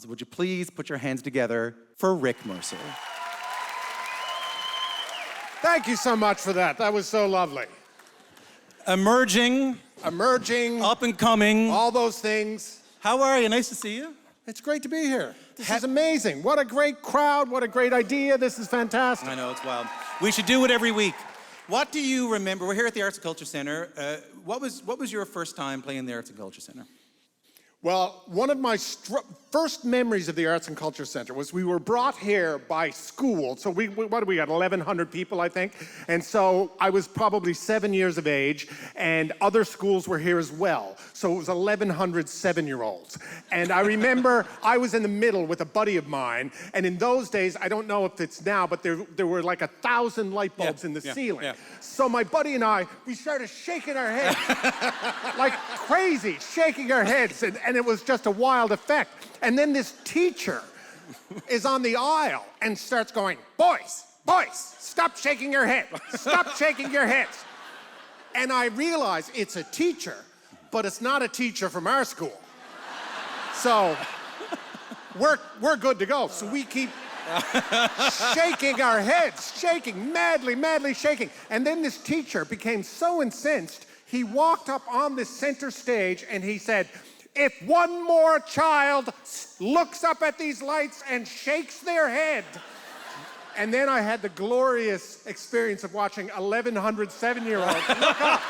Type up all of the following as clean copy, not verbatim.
So would you please put your hands together for Rick Mercer? Thank you so much for that. That was so lovely. Emerging, Emerging, up and coming. all those things. How are you? Nice to see you. It's great to be here. This is amazing. What a great crowd. What a great idea. This is fantastic. I know, it's wild. We should do it every week. What do you remember? We're here at the Arts and Culture Center. What was your first time playing the Arts and Culture Center? Well, one of my first memories of the Arts and Culture Center was we were brought here by school. So what do we got, 1,100 people, I think? And so I was probably 7 years of age, and other schools were here as well. So it was 1,100 7-year-olds. And I remember I was in the middle with a buddy of mine, and in those days, I don't know if it's now, but there were like 1,000 light bulbs in the ceiling. Yeah. So my buddy and I, we started shaking our heads like crazy, shaking our heads, and it was just a wild effect. And then this teacher is on the aisle and starts going, boys, stop shaking your head. Stop shaking your heads. And I realize it's a teacher, but it's not a teacher from our school. So we're good to go. So we keep shaking our heads, shaking, madly shaking. And then this teacher became so incensed, he walked up on the center stage and he said, if one more child looks up at these lights and shakes their head. And then I had the glorious experience of watching 1,100 7-year-olds look up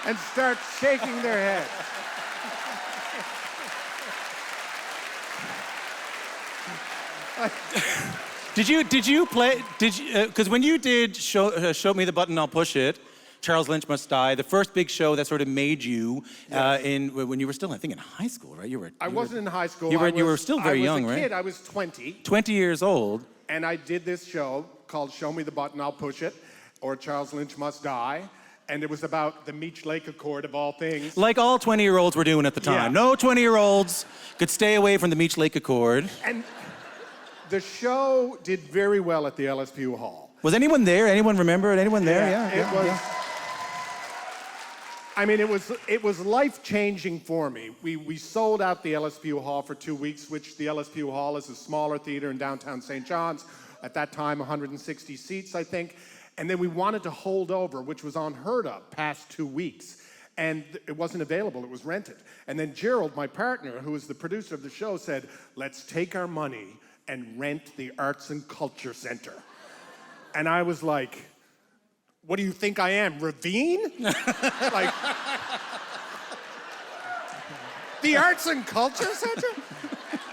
and start shaking their heads. Did you play, because when you did Show Me the Button, I'll Push It, Charles Lynch Must Die, the first big show that sort of made you when you were still, I think, in high school, right? I wasn't in high school. You were still very young, right? I was a kid. I was 20. 20 years old. And I did this show called Show Me the Button, I'll Push It, or Charles Lynch Must Die. And it was about the Meech Lake Accord, of all things. Like all 20-year-olds were doing at the time. Yeah. No 20-year-olds could stay away from the Meech Lake Accord. And the show did very well at the LSPU Hall. Was anyone there? Anyone remember it? Anyone there? Yeah. It was. I mean, it was life-changing for me. We sold out the LSPU Hall for 2 weeks, which the LSPU Hall is a smaller theater in downtown St. John's. At that time, 160 seats, I think. And then we wanted to hold over, which was unheard of, past 2 weeks. And it wasn't available, it was rented. And then Gerald, my partner, who was the producer of the show, said, let's take our money and rent the Arts and Culture Center. And I was like, what do you think I am, Ravine? Like, the Arts and Culture Center?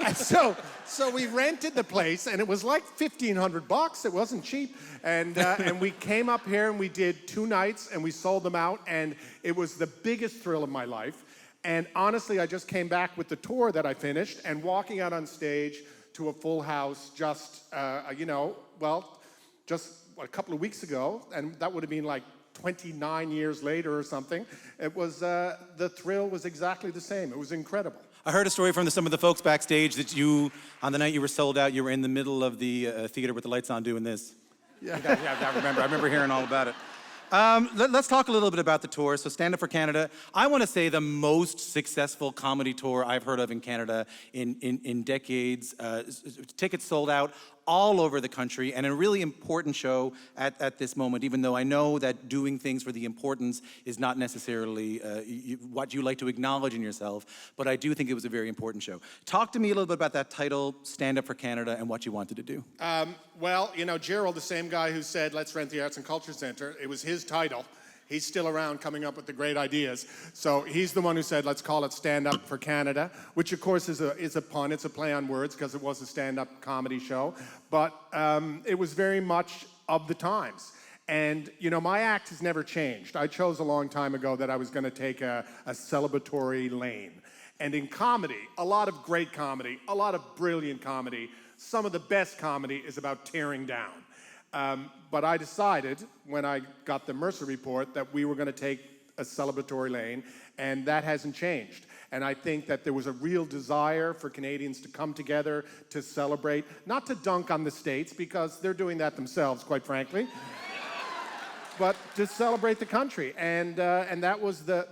And so we rented the place, and it was like $1,500. It wasn't cheap. And we came up here, and we did 2 nights, and we sold them out, and it was the biggest thrill of my life. And honestly, I just came back with the tour that I finished, and walking out on stage to a full house just, just a couple of weeks ago, and that would have been like 29 years later or something. It was, the thrill was exactly the same. It was incredible. I heard a story from some of the folks backstage that you, on the night you were sold out, you were in the middle of the theater with the lights on doing this. Yeah. I remember hearing all about it. Let's talk a little bit about the tour. So Stand Up for Canada, I want to say the most successful comedy tour I've heard of in Canada in decades. Tickets sold out all over the country, and a really important show at this moment, even though I know that doing things for the importance is not necessarily what you like to acknowledge in yourself, but I do think it was a very important show. Talk to me a little bit about that title, Stand Up for Canada, and what you wanted to do. Well, Gerald, the same guy who said, let's rent the Arts and Culture Center, it was his title. He's still around coming up with the great ideas. So he's the one who said, let's call it Stand Up for Canada, which of course is a pun, it's a play on words because it was a stand-up comedy show. But it was very much of the times. And, my act has never changed. I chose a long time ago that I was gonna take a celebratory lane. And in comedy, a lot of great comedy, a lot of brilliant comedy, some of the best comedy is about tearing down. But I decided, when I got the Mercer report, that we were going to take a celebratory lane, and that hasn't changed. And I think that there was a real desire for Canadians to come together to celebrate, not to dunk on the States, because they're doing that themselves, quite frankly, but to celebrate the country. And that was the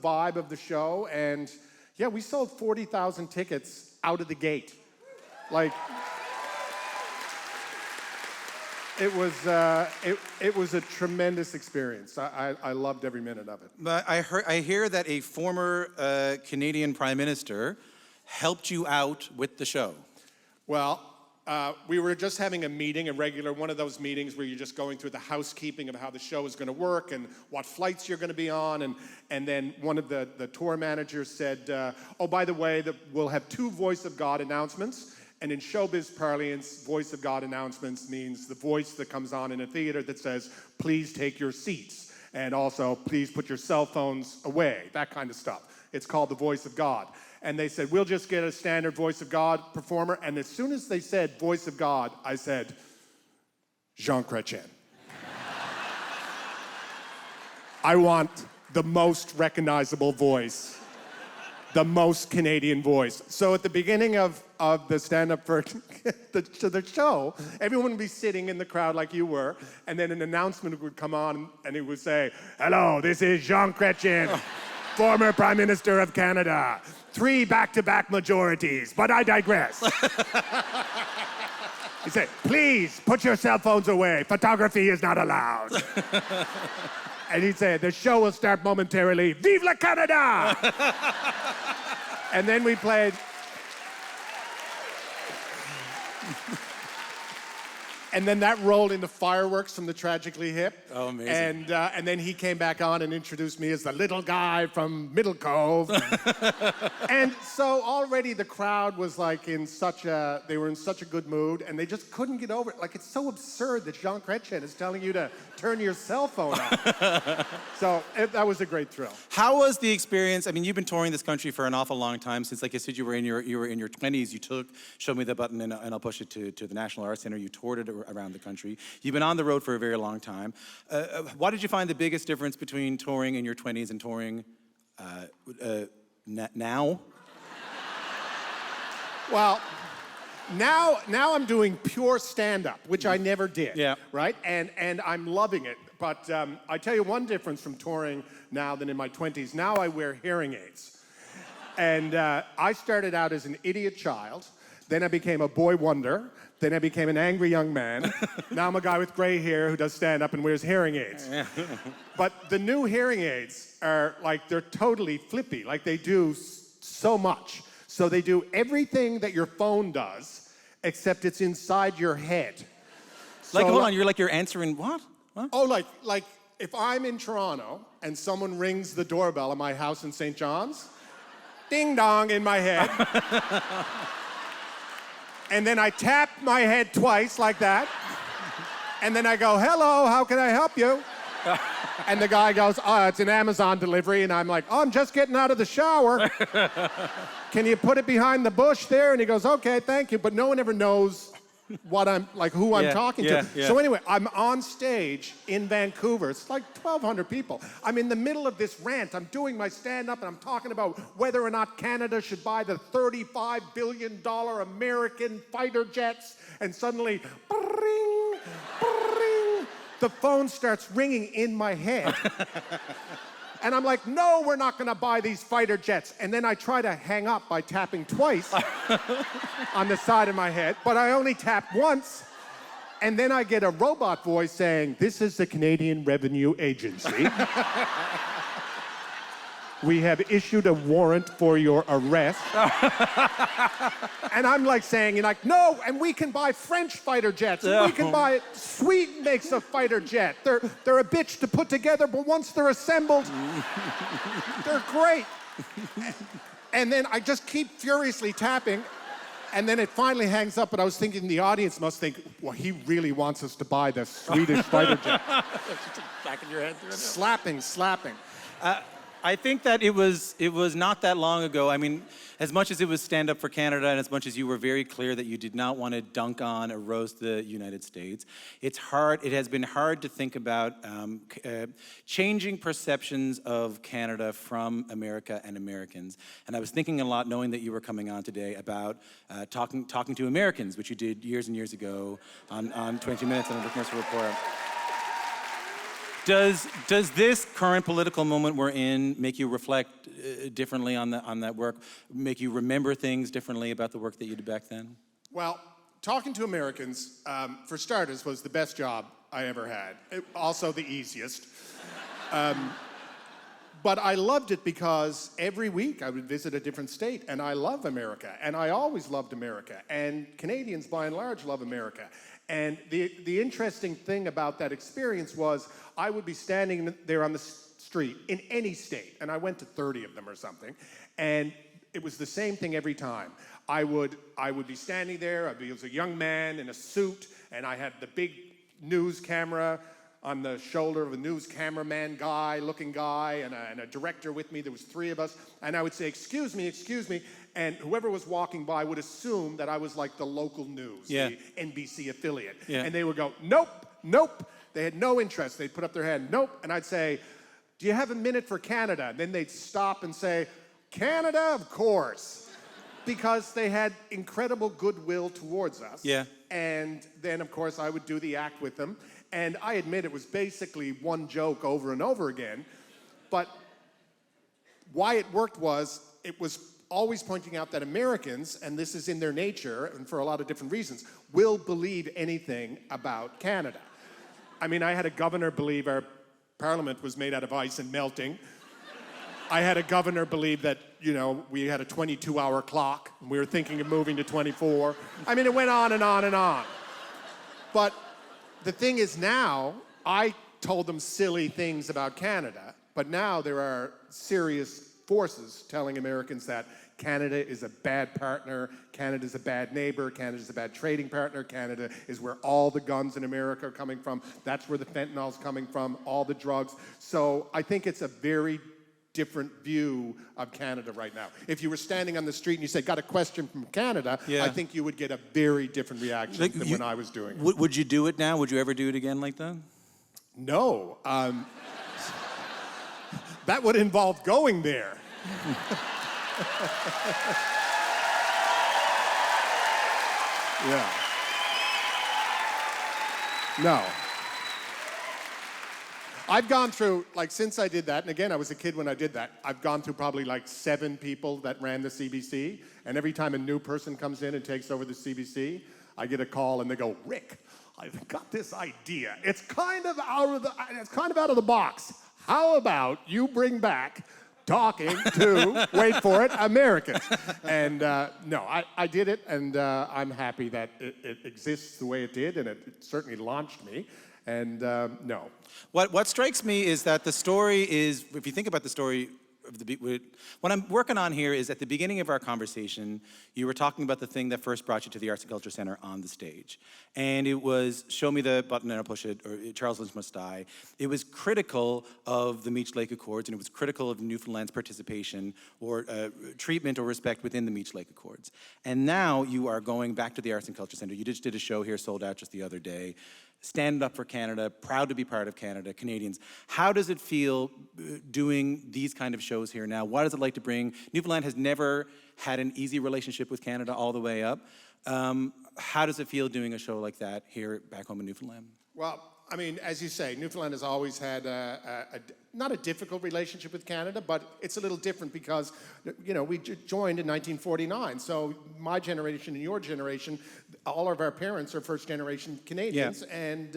vibe of the show. And Yeah, we sold 40,000 tickets out of the gate. Like, it was a tremendous experience. I loved every minute of it. But I hear that a former Canadian Prime Minister helped you out with the show. Well, we were just having a meeting, one of those meetings where you're just going through the housekeeping of how the show is going to work and what flights you're going to be on. And then one of the tour managers said, oh, by the way, we'll have 2 Voice of God announcements. And in showbiz parlance, Voice of God announcements means the voice that comes on in a theater that says, please take your seats. And also, please put your cell phones away, that kind of stuff. It's called the Voice of God. And they said, we'll just get a standard Voice of God performer. And as soon as they said Voice of God, I said, Jean Chrétien. I want the most recognizable voice, the most Canadian voice. So at the beginning of the stand-up for the show, everyone would be sitting in the crowd like you were, and then an announcement would come on, and he would say, hello, this is Jean Chrétien, former Prime Minister of Canada. 3 back-to-back majorities, but I digress. He said, please put your cell phones away. Photography is not allowed. And he'd say, the show will start momentarily. Vive la Canada! And then we played. And then that rolled into fireworks from the Tragically Hip. Oh, amazing. And then he came back on and introduced me as the little guy from Middle Cove. And so already the crowd was like they were in such a good mood, and they just couldn't get over it. Like, it's so absurd that Jean Chrétien is telling you to turn your cell phone off. So that was a great thrill. How was the experience? I mean, you've been touring this country for an awful long time. Since, like you said, you were in your 20s. You showed me the button, and I'll push it to the National Arts Center. You toured it around the country. You've been on the road for a very long time. What did you find the biggest difference between touring in your 20s and touring now? Well, now I'm doing pure stand-up, which I never did. Yeah. Right? And I'm loving it. But I tell you one difference from touring now than in my 20s. Now I wear hearing aids. And I started out as an idiot child. Then I became a boy wonder. Then I became an angry young man. Now I'm a guy with gray hair who does stand-up and wears hearing aids. But the new hearing aids are like, they're totally flippy. Like, they do so much. So they do everything that your phone does, except it's inside your head. Like, So, hold on, you're answering what? What? Oh, like if I'm in Toronto and someone rings the doorbell at my house in St. John's, ding dong in my head. And then I tap my head twice like that. And then I go, hello, how can I help you? And the guy goes, oh, it's an Amazon delivery. And I'm like, oh, I'm just getting out of the shower. Can you put it behind the bush there? And he goes, okay, thank you. But no one ever knows who I'm talking to. Yeah. So anyway, I'm on stage in Vancouver. It's like 1,200 people. I'm in the middle of this rant. I'm doing my stand-up, and I'm talking about whether or not Canada should buy the $35 billion American fighter jets. And suddenly, bring, bring, the phone starts ringing in my head. And I'm like, no, we're not going to buy these fighter jets. And then I try to hang up by tapping twice on the side of my head, but I only tap once. And then I get a robot voice saying, this is the Canadian Revenue Agency. We have issued a warrant for your arrest. And I'm like saying, no, and we can buy French fighter jets. And we can buy, Sweden makes a fighter jet. They're a bitch to put together, but once they're assembled, they're great. And then I just keep furiously tapping. And then it finally hangs up, but I was thinking the audience must think, well, he really wants us to buy the Swedish fighter jet. Back in your head. Slapping. I think that it was not that long ago. I mean, as much as it was Stand Up for Canada and as much as you were very clear that you did not want to dunk on or roast the United States, it has been hard to think about changing perceptions of Canada from America and Americans. And I was thinking a lot, knowing that you were coming on today, about talking to Americans, which you did years and years ago on 20 Minutes on the Rick Mercer Report. Does this current political moment we're in make you reflect differently on that work? Make you remember things differently about the work that you did back then? Well, talking to Americans, for starters, was the best job I ever had. Also the easiest. But I loved it because every week I would visit a different state, and I love America, and I always loved America, and Canadians by and large love America. And the interesting thing about that experience was I would be standing there on the street in any state, and I went to 30 of them or something, and it was the same thing every time. I would be standing there, I was a young man in a suit, and I had the big news camera on the shoulder of a news cameraman looking guy, and a director with me. There was 3 of us, and I would say, excuse me, and whoever was walking by would assume that I was like the local news, the NBC affiliate. And they would go, nope. They had no interest. They'd put up their hand, nope, and I'd say, do you have a minute for Canada? And then they'd stop and say, Canada, of course, because they had incredible goodwill towards us. Yeah. And then, of course, I would do the act with them. And I admit it was basically one joke over and over again. But why it worked was it was always pointing out that Americans, and this is in their nature, and for a lot of different reasons, will believe anything about Canada. I mean, I had a governor believe our parliament was made out of ice and melting. I had a governor believe that, we had a 22-hour clock, and we were thinking of moving to 24. I mean, it went on and on and on. But the thing is now, I told them silly things about Canada, but now there are serious forces telling Americans that Canada is a bad partner, Canada's a bad neighbor, Canada's a bad trading partner, Canada is where all the guns in America are coming from, that's where the fentanyl's coming from, all the drugs. So I think it's a very different view of Canada right now. If you were standing on the street and you said, got a question from Canada, I think you would get a very different reaction than when I was doing it. Would you do it now? Would you ever do it again like that? No. That would involve going there. Yeah. No. I've gone through, since I did that, and again, I was a kid when I did that, I've gone through probably 7 people that ran the CBC, and every time a new person comes in and takes over the CBC, I get a call and they go, Rick, I've got this idea. It's kind of out of the box. How about you bring back talking to, wait for it, Americans? And no, I did it, and I'm happy that it exists the way it did, and it certainly launched me. And no. What strikes me is that the story is, if you think about the story, what I'm working on here is at the beginning of our conversation, you were talking about the thing that first brought you to the Arts and Culture Center on the stage. And it was Show Me the Button and I'll Push It, or Charles Lynch Must Die. It was critical of the Meech Lake Accords, and it was critical of Newfoundland's participation or treatment or respect within the Meech Lake Accords. And now you are going back to the Arts and Culture Center. You just did a show here, sold out just the other day. Stand up for Canada, proud to be part of Canada, Canadians. How does it feel doing these kind of shows here now? What is it like to bring, Newfoundland has never had an easy relationship with Canada all the way up. How does it feel doing a show like that here back home in Newfoundland? Well, I mean, as you say, Newfoundland has always had not a difficult relationship with Canada, but it's a little different because, we joined in 1949. So my generation and your generation, all of our parents are first-generation Canadians, and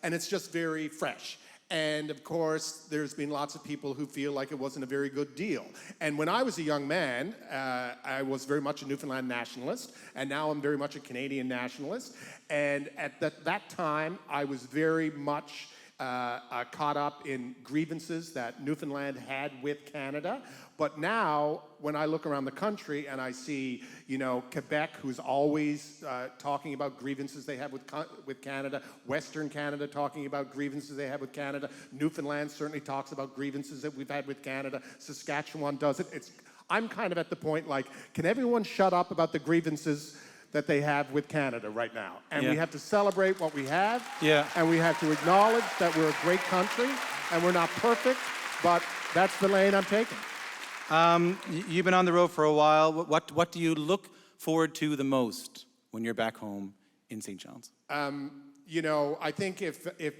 it's just very fresh. And of course, there's been lots of people who feel like it wasn't a very good deal. And when I was a young man, I was very much a Newfoundland nationalist, and now I'm very much a Canadian nationalist. And at that time, I was very much caught up in grievances that Newfoundland had with Canada. But now, when I look around the country and I see, Quebec, who's always talking about grievances they have with Canada, Western Canada talking about grievances they have with Canada, Newfoundland certainly talks about grievances that we've had with Canada, Saskatchewan does it. I'm kind of at the point can everyone shut up about the grievances that they have with Canada right now? And we have to celebrate what we have, and we have to acknowledge that we're a great country, and we're not perfect, but that's the lane I'm taking. You've been on the road for a while. What do you look forward to the most when you're back home in St. John's? I think if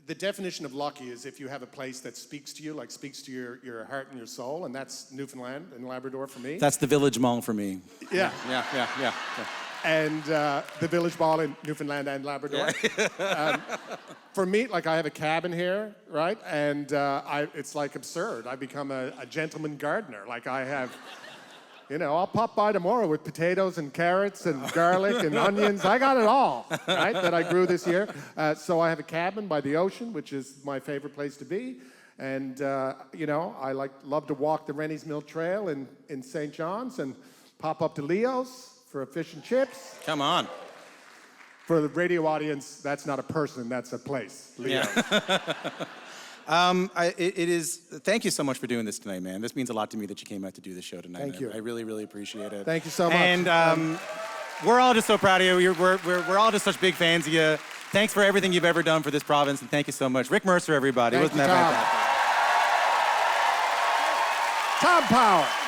the definition of lucky is if you have a place that speaks to you, like speaks to your heart and your soul, and that's Newfoundland and Labrador for me. That's the Village Mall for me. Yeah. Yeah. And the Village Mall in Newfoundland and Labrador. For me, like I have a cabin here, right? And it's like absurd. I become a gentleman gardener. Like I have, I'll pop by tomorrow with potatoes and carrots and garlic and onions. I got it all, right, that I grew this year. So I have a cabin by the ocean, which is my favorite place to be. And, I love to walk the Rennie's Mill Trail in St. John's and pop up to Leo's for a fish and chips. Come on. For the radio audience, that's not a person, that's a place. Leo's. Thank you so much for doing this tonight, man. This means a lot to me that you came out to do this show tonight. Thank you. I really, really appreciate it. Thank you so much. And we're all just so proud of you. We're all just such big fans of you. Thanks for everything you've ever done for this province, and thank you so much. Rick Mercer, everybody. Thank Wasn't you, that fantastic? Tom Power.